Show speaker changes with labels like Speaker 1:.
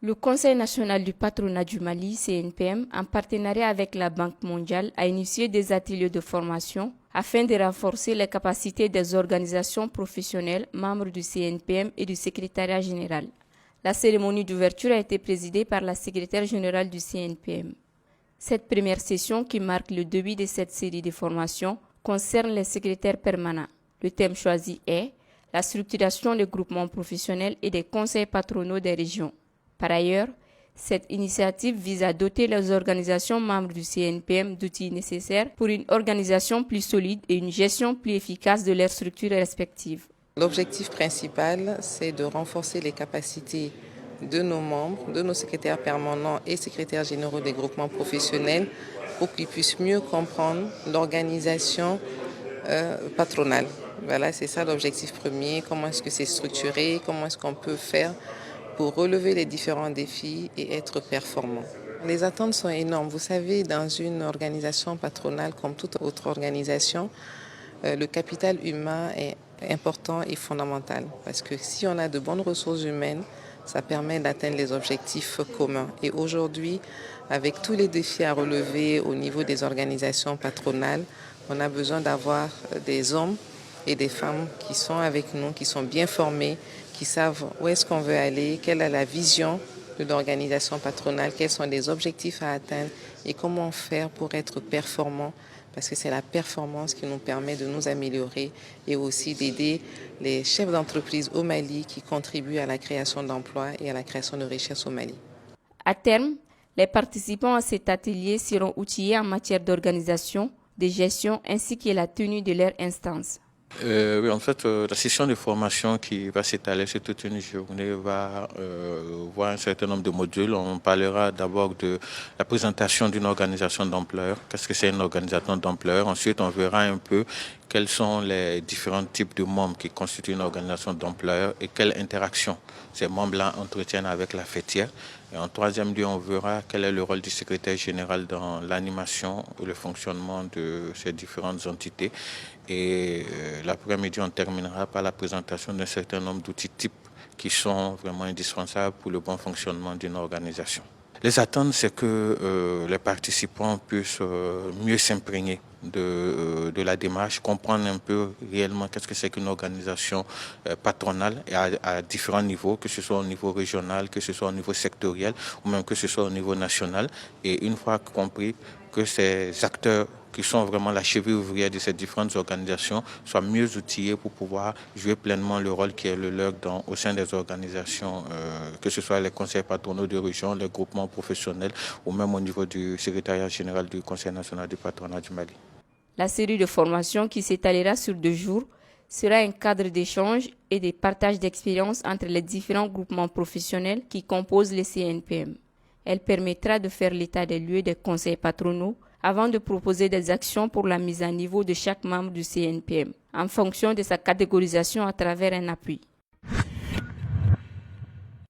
Speaker 1: Le Conseil national du patronat du Mali, CNPM, en partenariat avec la Banque mondiale, a initié des ateliers de formation afin de renforcer les capacités des organisations professionnelles membres du CNPM et du secrétariat général. La cérémonie d'ouverture a été présidée par la secrétaire générale du CNPM. Cette première session, qui marque le début de cette série de formations, concerne les secrétaires permanents. Le thème choisi est la structuration des groupements professionnels et des conseils patronaux des régions. Par ailleurs, cette initiative vise à doter les organisations membres du CNPM d'outils nécessaires pour une organisation plus solide et une gestion plus efficace de leurs structures respectives.
Speaker 2: L'objectif principal, c'est de renforcer les capacités de nos membres, de nos secrétaires permanents et secrétaires généraux des groupements professionnels pour qu'ils puissent mieux comprendre l'organisation patronale. Voilà, c'est ça l'objectif premier. Comment est-ce que c'est structuré? Comment est-ce qu'on peut faire pour relever les différents défis et être performant. Les attentes sont énormes. Vous savez, dans une organisation patronale comme toute autre organisation, le capital humain est important et fondamental parce que si on a de bonnes ressources humaines, ça permet d'atteindre les objectifs communs. Et aujourd'hui, avec tous les défis à relever au niveau des organisations patronales, on a besoin d'avoir des hommes et des femmes qui sont avec nous, qui sont bien formés, qui savent où est-ce qu'on veut aller, quelle est la vision de l'organisation patronale, quels sont les objectifs à atteindre et comment faire pour être performant, parce que c'est la performance qui nous permet de nous améliorer et aussi d'aider les chefs d'entreprise au Mali qui contribuent à la création d'emplois et à la création de richesses au Mali.
Speaker 1: À terme, les participants à cet atelier seront outillés en matière d'organisation, de gestion ainsi que la tenue de leurs instances.
Speaker 3: Oui, en fait, la session de formation qui va s'étaler sur toute une journée va voir un certain nombre de modules. On parlera d'abord de la présentation d'une organisation d'ampleur. Qu'est-ce que c'est une organisation d'ampleur? Ensuite, on verra un peu quels sont les différents types de membres qui constituent une organisation d'ampleur et quelle interaction ces membres-là entretiennent avec la fêtière. Et en troisième lieu, on verra quel est le rôle du secrétaire général dans l'animation et le fonctionnement de ces différentes entités. Et l'après-midi, on terminera par la présentation d'un certain nombre d'outils types qui sont vraiment indispensables pour le bon fonctionnement d'une organisation. Les attentes, c'est que les participants puissent mieux s'imprégner de la démarche, comprendre un peu réellement qu'est-ce que c'est qu'une organisation patronale à différents niveaux, que ce soit au niveau régional, que ce soit au niveau sectoriel ou même que ce soit au niveau national. Et une fois compris que ces acteurs qui sont vraiment la cheville ouvrière de ces différentes organisations soient mieux outillés pour pouvoir jouer pleinement le rôle qui est le leur au sein des organisations, que ce soit les conseils patronaux de région, les groupements professionnels ou même au niveau du secrétariat général du Conseil national du patronat du Mali.
Speaker 1: La série de formations qui s'étalera sur 2 jours sera un cadre d'échange et de partage d'expériences entre les différents groupements professionnels qui composent les CNPM. Elle permettra de faire l'état des lieux des conseils patronaux avant de proposer des actions pour la mise à niveau de chaque membre du CNPM, en fonction de sa catégorisation à travers un appui.